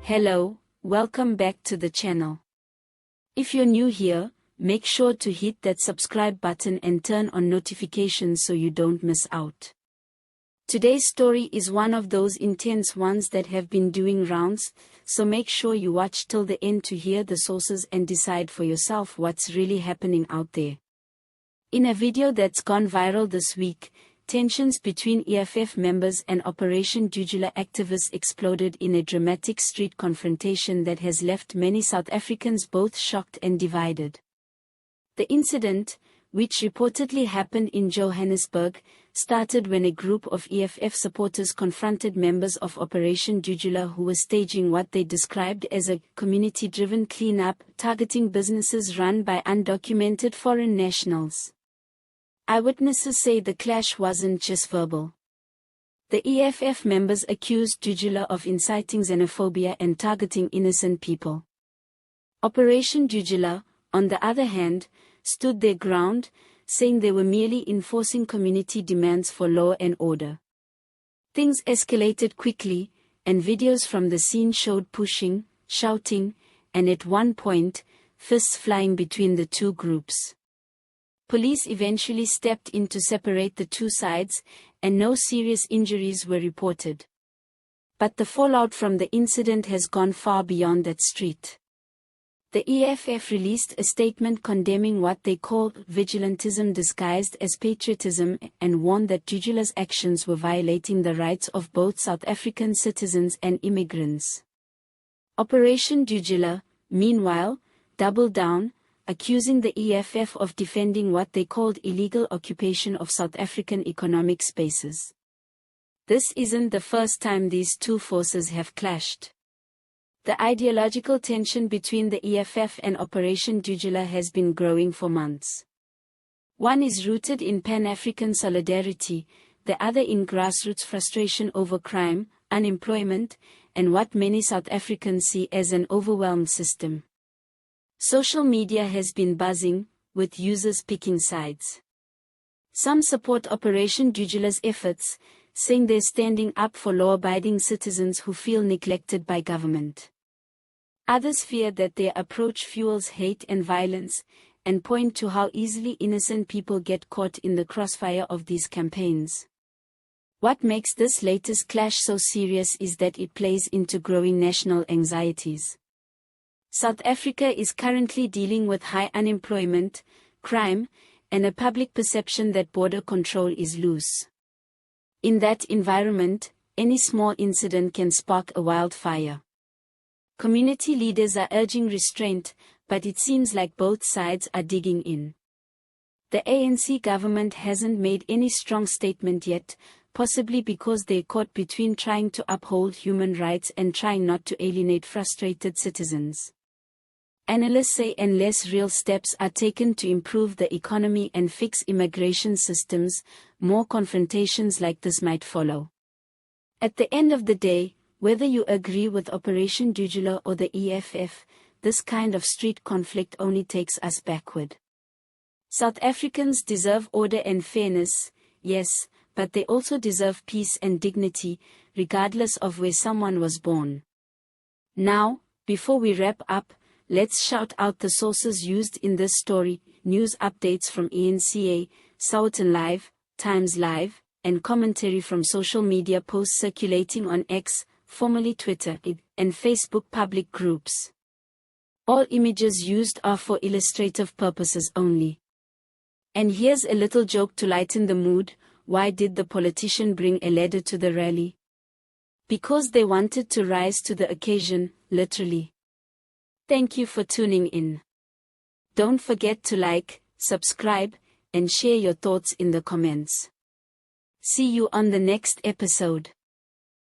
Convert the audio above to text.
Hello, welcome back to the channel. If you're new here, make sure to hit that subscribe button and turn on notifications so you don't miss out. Today's story is one of those intense ones that have been doing rounds, so make sure you watch till the end to hear the sources and decide for yourself what's really happening out there. In a video that's gone viral this week, tensions between EFF members and Operation Dudula activists exploded in a dramatic street confrontation that has left many South Africans both shocked and divided. The incident, which reportedly happened in Johannesburg, started when a group of EFF supporters confronted members of Operation Dudula who were staging what they described as a community-driven cleanup targeting businesses run by undocumented foreign nationals. Eyewitnesses say the clash wasn't just verbal. The EFF members accused Dudula of inciting xenophobia and targeting innocent people. Operation Dudula, on the other hand, stood their ground, saying they were merely enforcing community demands for law and order. Things escalated quickly, and videos from the scene showed pushing, shouting, and at one point, fists flying between the two groups. Police eventually stepped in to separate the two sides, and no serious injuries were reported. But the fallout from the incident has gone far beyond that street. The EFF released a statement condemning what they called vigilantism disguised as patriotism and warned that Dudula's actions were violating the rights of both South African citizens and immigrants. Operation Dudula, meanwhile, doubled down, accusing the EFF of defending what they called illegal occupation of South African economic spaces. This isn't the first time these two forces have clashed. The ideological tension between the EFF and Operation Dudula has been growing for months. One is rooted in Pan-African solidarity, the other in grassroots frustration over crime, unemployment, and what many South Africans see as an overwhelmed system. Social media has been buzzing, with users picking sides. Some support Operation Dudula's efforts, saying they're standing up for law-abiding citizens who feel neglected by government. Others fear that their approach fuels hate and violence, and point to how easily innocent people get caught in the crossfire of these campaigns. What makes this latest clash so serious is that it plays into growing national anxieties. South Africa is currently dealing with high unemployment, crime, and a public perception that border control is loose. In that environment, any small incident can spark a wildfire. Community leaders are urging restraint, but it seems like both sides are digging in. The ANC government hasn't made any strong statement yet, possibly because they're caught between trying to uphold human rights and trying not to alienate frustrated citizens. Analysts say unless real steps are taken to improve the economy and fix immigration systems, more confrontations like this might follow. At the end of the day, whether you agree with Operation Dudula or the EFF, this kind of street conflict only takes us backward. South Africans deserve order and fairness, yes, but they also deserve peace and dignity, regardless of where someone was born. Now, before we wrap up, let's shout out the sources used in this story: news updates from ENCA, Sowetan Live, Times Live, and commentary from social media posts circulating on X, formerly Twitter, and Facebook public groups. All images used are for illustrative purposes only. And here's a little joke to lighten the mood: why did the politician bring a ladder to the rally? Because they wanted to rise to the occasion, literally. Thank you for tuning in. Don't forget to like, subscribe, and share your thoughts in the comments. See you on the next episode.